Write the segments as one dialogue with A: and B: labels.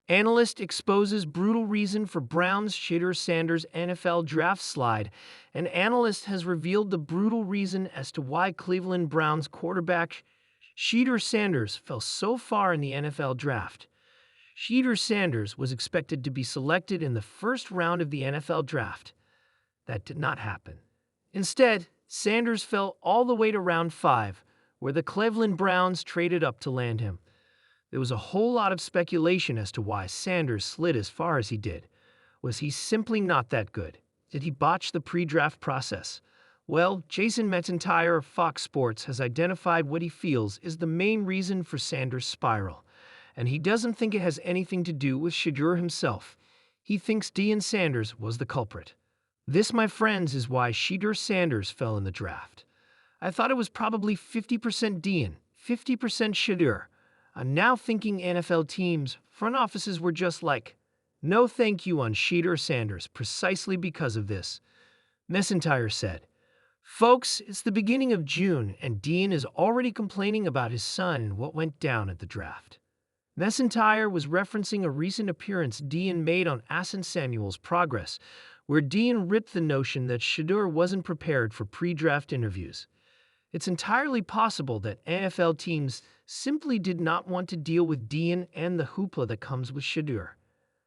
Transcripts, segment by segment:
A: Analyst exposes brutal reason for Browns' Shedeur Sanders NFL draft slide. An analyst has revealed the brutal reason as to why Cleveland Browns quarterback Shedeur Sanders fell so far in the NFL draft. Shedeur Sanders was expected to be selected in the first round of the NFL draft. That did not happen. Instead, Sanders fell all the way to round 5, where the Cleveland Browns traded up to land him. There was a whole lot of speculation as to why Sanders slid as far as he did. Was he simply not that good? Did he botch the pre-draft process? Well, Jason McIntyre of Fox Sports has identified what he feels is the main reason for Sanders' spiral, and he doesn't think it has anything to do with Shedeur himself. He thinks Deion Sanders was the culprit. This, my friends, is why Shedeur Sanders fell in the draft. I thought it was probably 50% Deion, 50% Shedeur. I'm now thinking NFL teams, front offices were just like, no thank you on Shedeur Sanders precisely because of this. McIntyre said, "Folks, it's the beginning of June and Deion is already complaining about his son and what went down at the draft." McIntyre was referencing a recent appearance Deion made on Asin Samuel's Progress, where Deion ripped the notion that Shedeur wasn't prepared for pre-draft interviews. It's entirely possible that NFL teams simply did not want to deal with Deion and the hoopla that comes with Shedeur.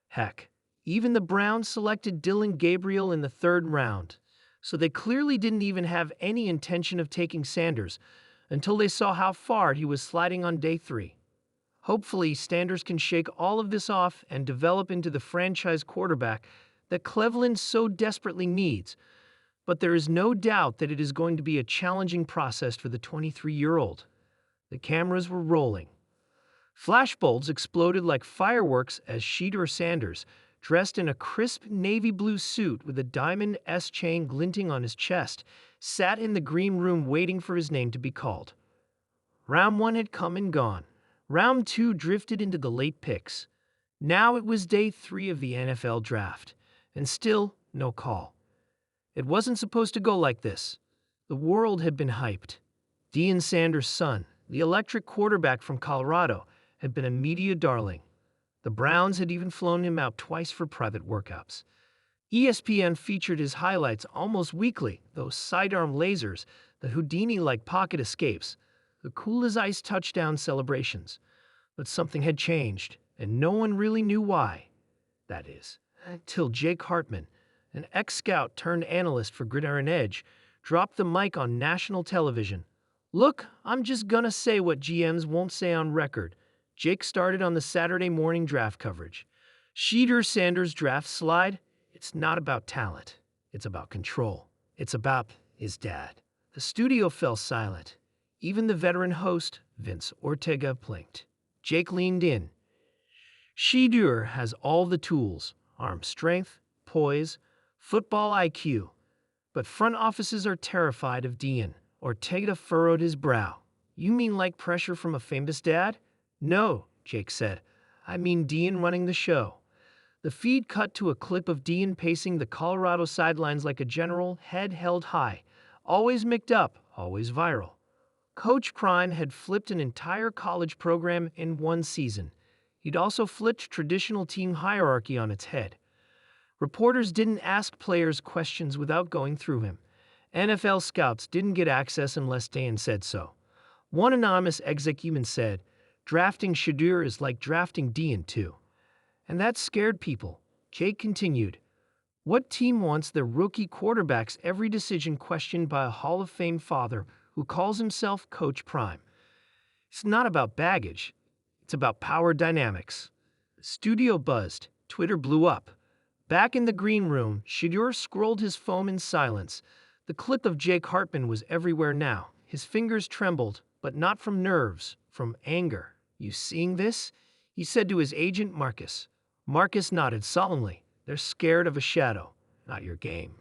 A: Heck, even the Browns selected Dillon Gabriel in the 3rd round, so they clearly didn't even have any intention of taking Sanders until they saw how far he was sliding on day 3. Hopefully, Sanders can shake all of this off and develop into the franchise quarterback that Cleveland so desperately needs. But there is no doubt that it is going to be a challenging process for the 23-year-old. The cameras were rolling. Flashbulbs exploded like fireworks as Shedeur Sanders, dressed in a crisp navy blue suit with a diamond S chain glinting on his chest, sat in the green room waiting for his name to be called. Round 1 had come and gone. Round 2 drifted into the late picks. Now it was day 3 of the NFL draft, and still no call. It wasn't supposed to go like this. The world had been hyped. Deion Sanders' son, the electric quarterback from Colorado, had been a media darling. The Browns had even flown him out twice for private workouts. ESPN featured his highlights almost weekly, those sidearm lasers, the Houdini-like pocket escapes, the cool-as-ice touchdown celebrations. But something had changed, and no one really knew why. That is, until Jake Hartman, an ex-scout turned analyst for Gridiron Edge, dropped the mic on national television. "Look, I'm just gonna say what GMs won't say on record." Jake started on the Saturday morning draft coverage. Shedeur Sanders' draft slide, it's not about talent. It's about control. It's about his dad. The studio fell silent. Even the veteran host, Vince Ortega, blinked. Jake leaned in. "Shedeur has all the tools, arm strength, poise, football IQ. But front offices are terrified of Deion." Ortega furrowed his brow. "You mean like pressure from a famous dad?" "No," Jake said. "I mean Deion running the show." The feed cut to a clip of Deion pacing the Colorado sidelines like a general, head held high. Always mic'd up, always viral. Coach Prime had flipped an entire college program in one season. He'd also flipped traditional team hierarchy on its head. Reporters didn't ask players questions without going through him. NFL scouts didn't get access unless Deion said so. One anonymous exec even said, "Drafting Shedeur is like drafting Deion too." And that scared people. Jake continued, "What team wants their rookie quarterback's every decision questioned by a Hall of Fame father who calls himself Coach Prime?" It's not about baggage. It's about power dynamics. The studio buzzed. Twitter blew up. Back in the green room, Shedeur scrolled his phone in silence. The clip of Jake Hartman was everywhere now. His fingers trembled, but not from nerves, from anger. "You seeing this?" he said to his agent, Marcus. Marcus nodded solemnly. "They're scared of a shadow, not your game."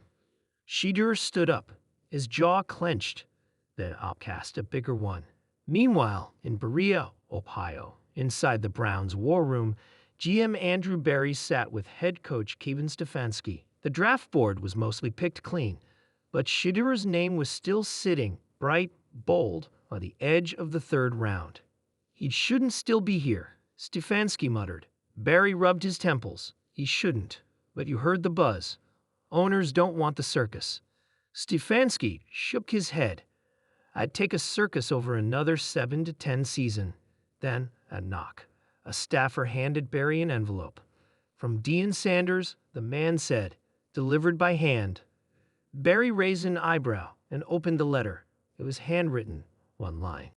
A: Shedeur stood up, his jaw clenched. "Then I'll cast a bigger one." Meanwhile, in Berea, Ohio, inside the Browns' war room, GM Andrew Berry sat with head coach Kevin Stefanski. The draft board was mostly picked clean, but Shedeur's name was still sitting, bright, bold, on the edge of the 3rd round. "He shouldn't still be here," Stefanski muttered. Barry rubbed his temples. He shouldn't, but you heard the buzz. Owners don't want the circus. Stefanski shook his head. I'd take a circus over another 7 to 10 season. Then, a knock. A staffer handed Barry an envelope. From Dean Sanders, the man said, delivered by hand. Barry raised an eyebrow and opened the letter. It was handwritten, one line.